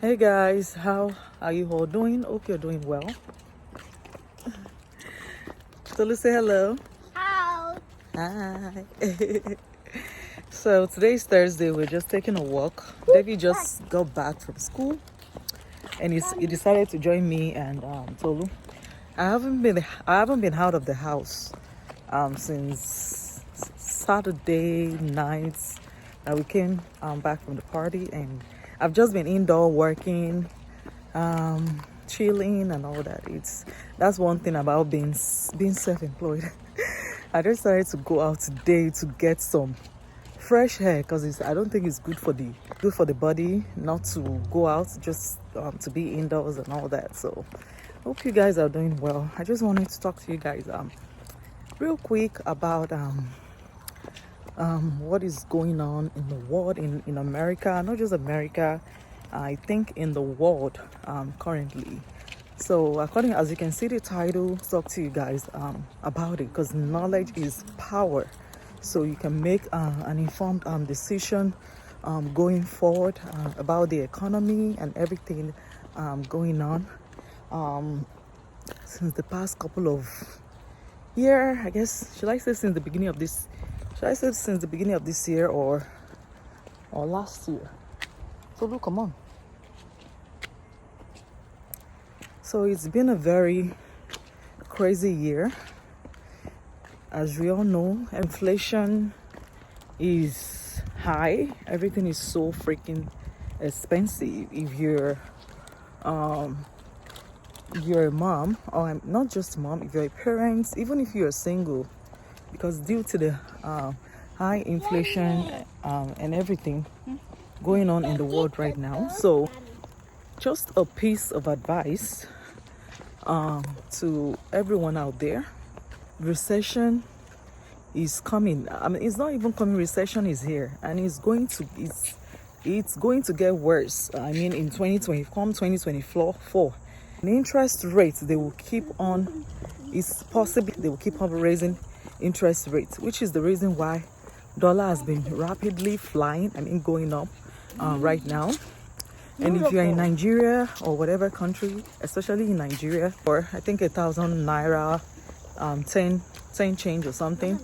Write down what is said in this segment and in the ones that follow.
Hey guys, how are you all doing? Hope you're doing well. So say hello. How? Hi. So today's Thursday. We're just taking a walk. David just got back from school, and he decided to join me and Tolu. I haven't been out of the house since Saturday night. We came back from the party, and I've just been indoor working, chilling and all that. That's one thing about being self-employed. I just decided to go out today to get some fresh air because I don't think it's good for the body not to go out, just to be indoors and all that. So hope you guys are doing well. I just wanted to talk to you guys real quick about what is going on in the world, in America, not just America, I think in the world currently. So as you can see the title, talk to you guys about it, because knowledge is power. So you can make an informed decision going forward about the economy and everything going on since the past couple of years, I guess. Should I say since the beginning of this year or last year? So look, come on. So it's been a very crazy year. As we all know, inflation is high. Everything is so freaking expensive. If you're a mom, or not just mom, if you're a parent, even if you're single, because due to the high inflation and everything going on in the world right now. So just a piece of advice to everyone out there: recession is coming. I mean, it's not even coming, recession is here, and it's going to get worse. I mean, in 2024, the interest rates, they will keep on, it's possible they will keep on raising interest rates, which is the reason why dollar has been rapidly flying, going up right now. And if you're in Nigeria or whatever country, especially in Nigeria, or I think 1,000 naira, 10 change or something,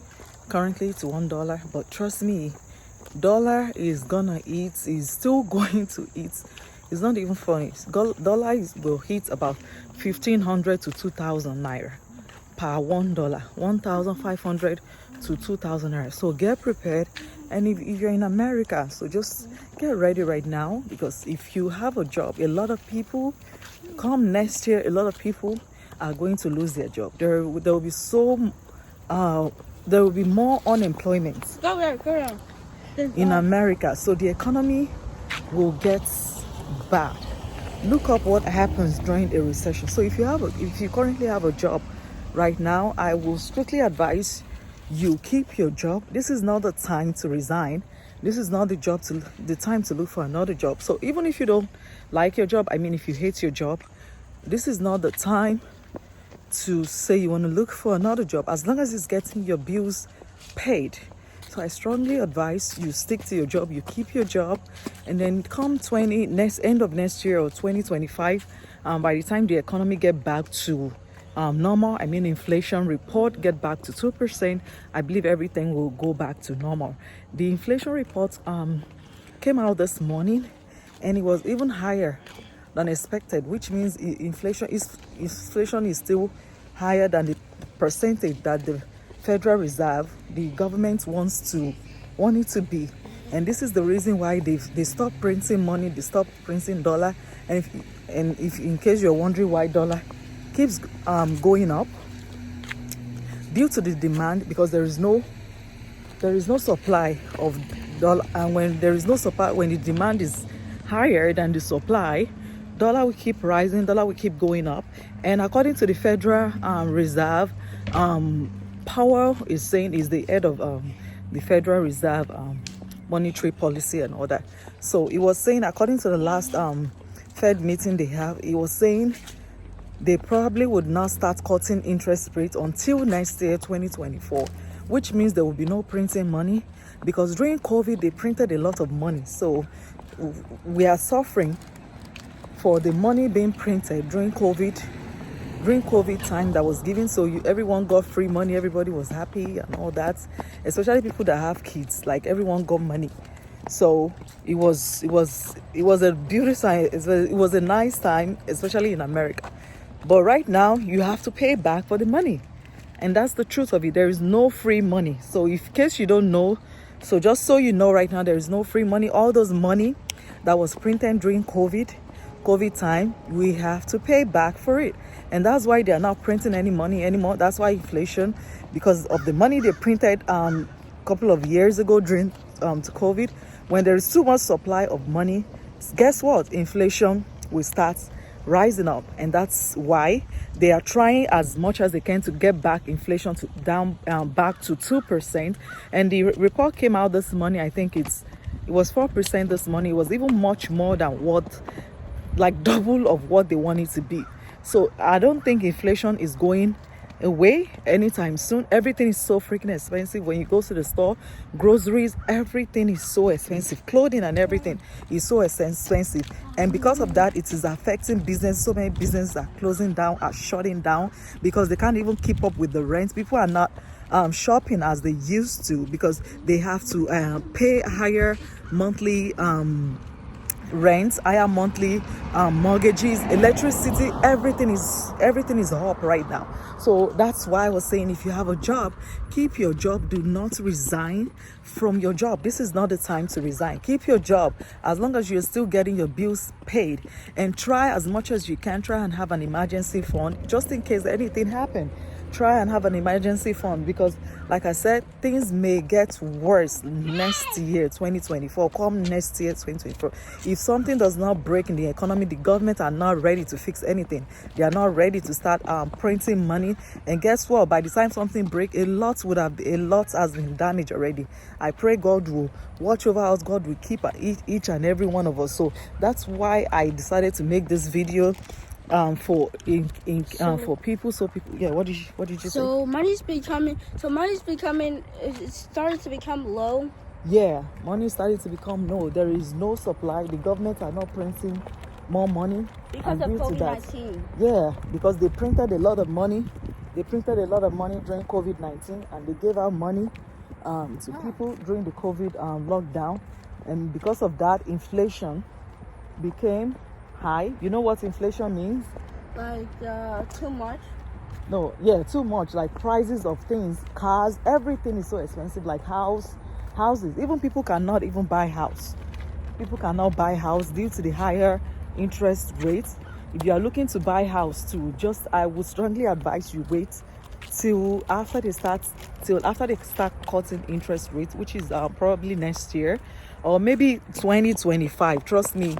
currently to $1. But trust me, dollar is still going to eat. It's not even funny. Dollar will hit about 1,500 to 2,000 naira per $1, 1,500 to 2,000 naira. So get prepared. And if you're in America, so just get ready right now, because if you have a job, a lot of people, come next year, a lot of people are going to lose their job. There will be more unemployment in America. So the economy will get bad. Look up what happens during a recession. So if you currently have a job right now, I will strictly advise you keep your job. This is not the time to resign. This is not the time to look for another job. So even if you don't like your job, if you hate your job, this is not the time to say you want to look for another job, as long as it's getting your bills paid. So I strongly advise you stick to your job, you keep your job, and then come end of next year or 2025, by the time the economy get back to normal, inflation report get back to 2%, I believe everything will go back to normal. The inflation report came out this morning, and it was even higher than expected, which means inflation is still higher than the percentage that the Federal Reserve, the government wants it to be. And this is the reason why they stopped printing money, they stopped printing dollar. And if in case you're wondering why dollar keeps going up, due to the demand, because there is no supply of dollar, and when there is no supply, when the demand is higher than the supply, dollar will keep rising, dollar will keep going up. And according to the Federal Reserve, Powell is the head of the Federal Reserve monetary policy and all that. So it was saying, according to the last Fed meeting they have, it was saying they probably would not start cutting interest rates until next year, 2024, which means there will be no printing money, because during COVID they printed a lot of money. So we are suffering for the money being printed during COVID time that was given, so everyone got free money, everybody was happy and all that, especially people that have kids, like everyone got money. So it was a beautiful, it was a nice time, especially in America. But right now you have to pay back for the money, and that's the truth of it. There is no free money. So in case you don't know, so just so you know, right now there is no free money. All those money that was printed during COVID time, we have to pay back for it. And that's why they are not printing any money anymore. That's why inflation, because of the money they printed a couple of years ago during to COVID. When there is too much supply of money, guess what? Inflation will start rising up. And that's why they are trying as much as they can to get back inflation to back to 2%. And the report came out this morning. I think it was 4% this morning. It was even much more than what, like double of what they want it to be. So I don't think inflation is going away anytime soon. Everything is so freaking expensive. When you go to the store, groceries, everything is so expensive. Clothing and everything is so expensive. And because of that, it is affecting business. So many businesses are closing down, are shutting down, because they can't even keep up with the rent. People are not shopping as they used to, because they have to pay higher monthly rent, higher monthly mortgages, electricity, everything is up right now. So that's why I was saying, if you have a job, keep your job. Do not resign from your job. This is not the time to resign. Keep your job as long as you're still getting your bills paid, and try as much as you can, try and have an emergency fund just in case anything happens. Try and have an emergency fund, because like I said, things may get worse next year, 2024. Come next year, 2024, if something does not break in the economy, the government are not ready to fix anything. They are not ready to start printing money. And guess what? By the time something breaks, a lot has been damaged already. I pray God will watch over us. God will keep each and every one of us. So that's why I decided to make this video for people. So people, yeah. What did you say? So money's becoming. It started to become low. Yeah, money started to become low. There is no supply. The government are not printing more money because of COVID-19. Yeah, because they printed a lot of money. They printed a lot of money during COVID-19, and they gave out money to people during the COVID lockdown. And because of that, inflation became high. You know what inflation means? Like too much? No, yeah, too much. Like prices of things, cars, everything is so expensive. Like houses. Even people cannot even buy house. People cannot buy house due to the higher interest rates. If you are looking to buy house too, I would strongly advise you wait till after they start cutting interest rates, which is probably next year or maybe 2025. Trust me,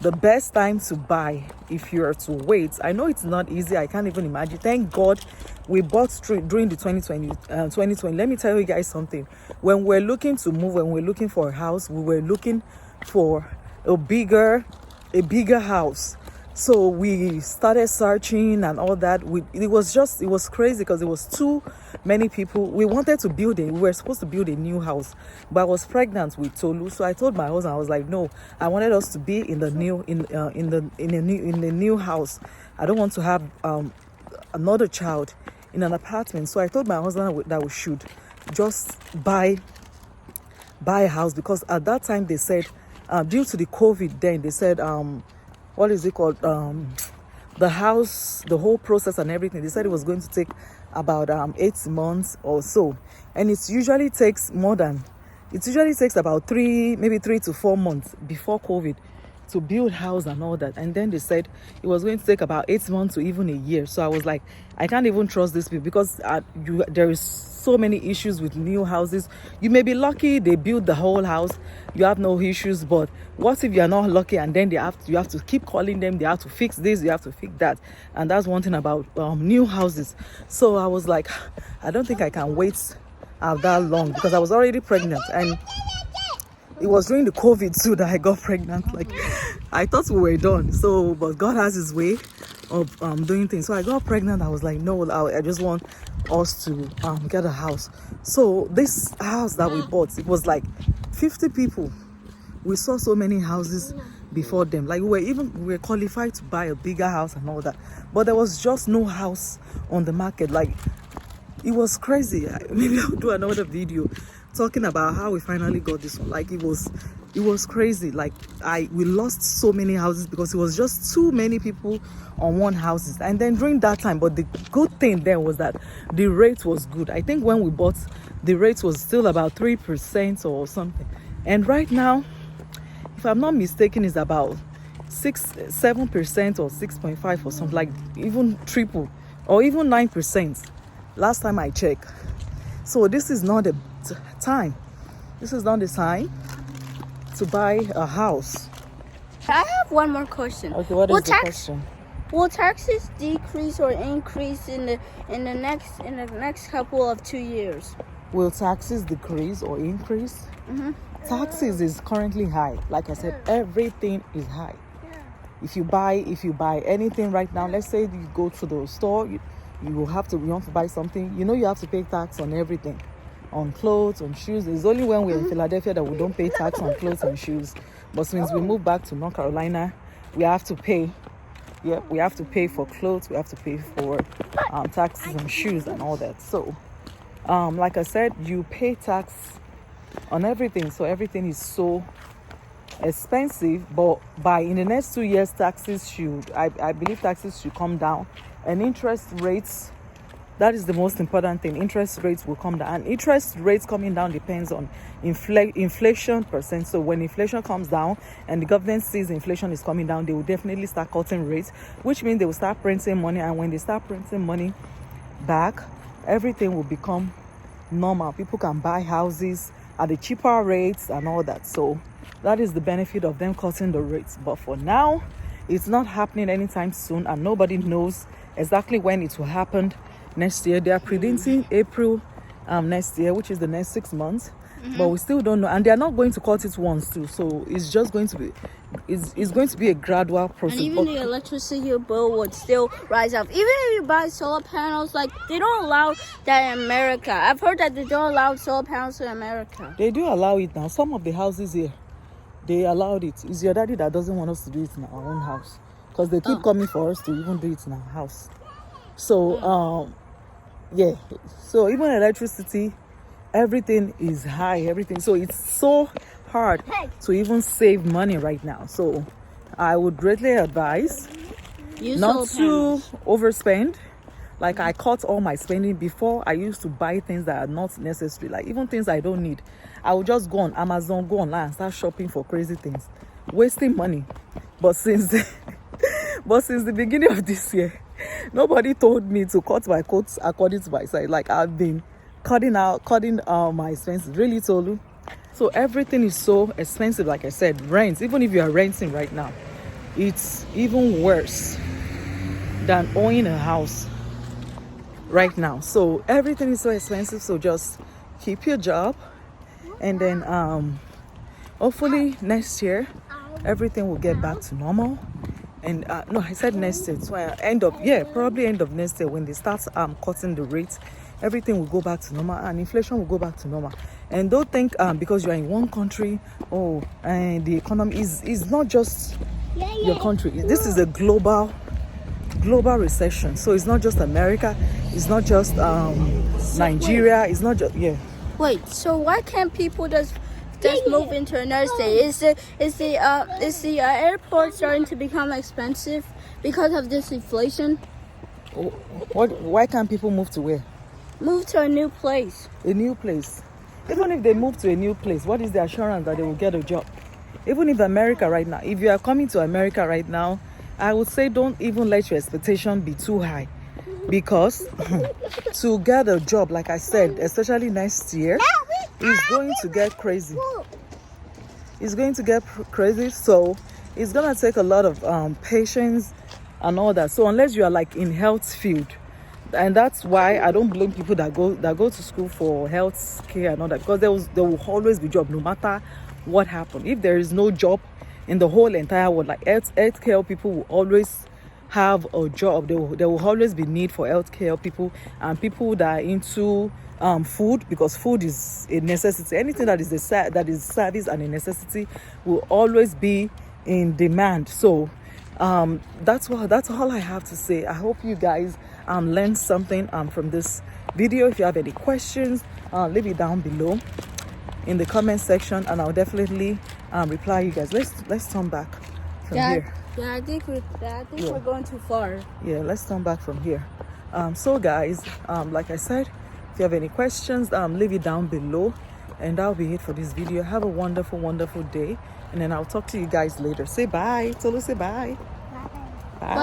the best time to buy, if you are to wait. I know it's not easy. I can't even imagine. Thank God we bought during the 2020. Let me tell you guys something. When we're looking to move, when we're looking for a house, we were looking for a bigger house. So we started searching and all that. It was crazy because it was too many people. We wanted to build we were supposed to build a new house, but I was pregnant with Tolu. So I told my husband, I was like, no, I wanted us to be in the new house. I don't want to have another child in an apartment. So I told my husband that we should just buy a house, because at that time they said, due to the COVID, then they said what is it called? The house, the whole process and everything. They said it was going to take about 8 months or so, and it usually takes about 3 to 4 months before COVID to build house and all that. And then they said it was going to take about 8 months to even a year. So I was like, I can't even trust these people, because there is so many issues with new houses. You may be lucky they build the whole house, you have no issues, but what if you're not lucky and then you have to keep calling them, they have to fix this, you have to fix that. And that's one thing about new houses. So I was like, I don't think I can wait that long, because I was already pregnant, and it was during the COVID too that I got pregnant. Like, I thought we were done. So, but God has his way of doing things. So I got pregnant. I was like, no, I just want us to get a house. So this house that we bought, it was like 50 people. We saw so many houses. before them. Like we were qualified to buy a bigger house and all that, but there was just no house on the market. Like it was crazy. Maybe I'll do another video talking about how we finally got this one. Like it was crazy. Like we lost so many houses because it was just too many people on one houses. And then during that time, but the good thing then was that the rate was good. I think when we bought, the rate was still about 3% or something. And right now, if I'm not mistaken, it's about 7% or 6.5 or something, like even triple or even 9% last time I checked. So this is not the time. This is not the time to buy a house. I have one more question. Okay, what is the question? Will taxes decrease or increase in the next couple of 2 years? Will taxes decrease or increase? Mm-hmm. Taxes is currently high. Like I said, everything is high. If you buy anything right now, let's say you go to the store, you want to buy something, you have to pay tax on everything, on clothes, on shoes. It's only when we're in Philadelphia that we don't pay tax on clothes and shoes. But since we moved back to North Carolina, we have to pay. Yeah, we have to pay for clothes. We have to pay for taxes on shoes and all that. So, like I said, you pay tax on everything. So everything is so expensive. But in the next 2 years, I believe taxes should come down, and interest rates. That is the most important thing. Interest rates will come down. And interest rates coming down depends on inflation percent. So when inflation comes down and the government sees inflation is coming down, they will definitely start cutting rates, which means they will start printing money. And when they start printing money back, everything will become normal. People can buy houses at the cheaper rates and all that. So that is the benefit of them cutting the rates. But for now, it's not happening anytime soon, and nobody knows exactly when it will happen. Next year, they are predicting April next year, which is the next 6 months. Mm-hmm. But we still don't know, and they are not going to cut it once too. So it's just going to be, it's going to be a gradual process. And even the electricity bill would still rise up. Even if you buy solar panels, like they don't allow that in America. I've heard that they don't allow solar panels in America. They do allow it now. Some of the houses here, they allowed it. It's your daddy that doesn't want us to do it in our own house, because they keep coming for us to even do it in our house. So yeah, so even electricity, everything is high, everything. So it's so hard to even save money right now. So I would greatly advise not to overspend. Like I cut all my spending. Before, I used to buy things that are not necessary, like even things I don't need. I would just go on Amazon, go online and start shopping for crazy things, wasting money. But since the beginning of this year, nobody told me to cut my coats according to my size. Like I've been cutting my expenses, really, Tolu. So everything is so expensive. Like I said, rent, even if you are renting right now, it's even worse than owning a house right now. So everything is so expensive. So just keep your job, and then hopefully next year everything will get back to normal. And no, I said next year. So probably end of next year, when they start cutting the rates, everything will go back to normal and inflation will go back to normal. And don't think because you are in one country, and the economy is not just your country. This is a global recession. So it's not just America, it's not just Nigeria, it's not just Wait, so why can't people just move into another state? Is the airport starting to become expensive because of this inflation? Why can't people move to where? Move to a new place. A new place. Even if they move to a new place, what is the assurance that they will get a job? Even if America right now, if you are coming to America right now, I would say don't even let your expectation be too high, because to get a job, like I said, especially next year, is going to get crazy. It's going to get crazy. So it's gonna take a lot of patience and all that. So unless you are like in health field, and that's why I don't blame people that go to school for health care and all that, because there will always be job no matter what happens. If there is no job in the whole entire world, like healthcare people will always have a job. There will always be need for healthcare people and people that are into food, because food is a necessity. Anything that is service and a necessity will always be in demand. So that's all I have to say. I hope you guys learned something from this video. If you have any questions, leave it down below in the comment section, and I'll definitely reply you guys. Let's turn back from here. Yeah, I think we're going too far. Yeah, let's turn back from here. So guys, like I said, if you have any questions, leave it down below, and that'll be it for this video. Have a wonderful day, and then I'll talk to you guys later. Say bye. Tolu, say bye. Bye.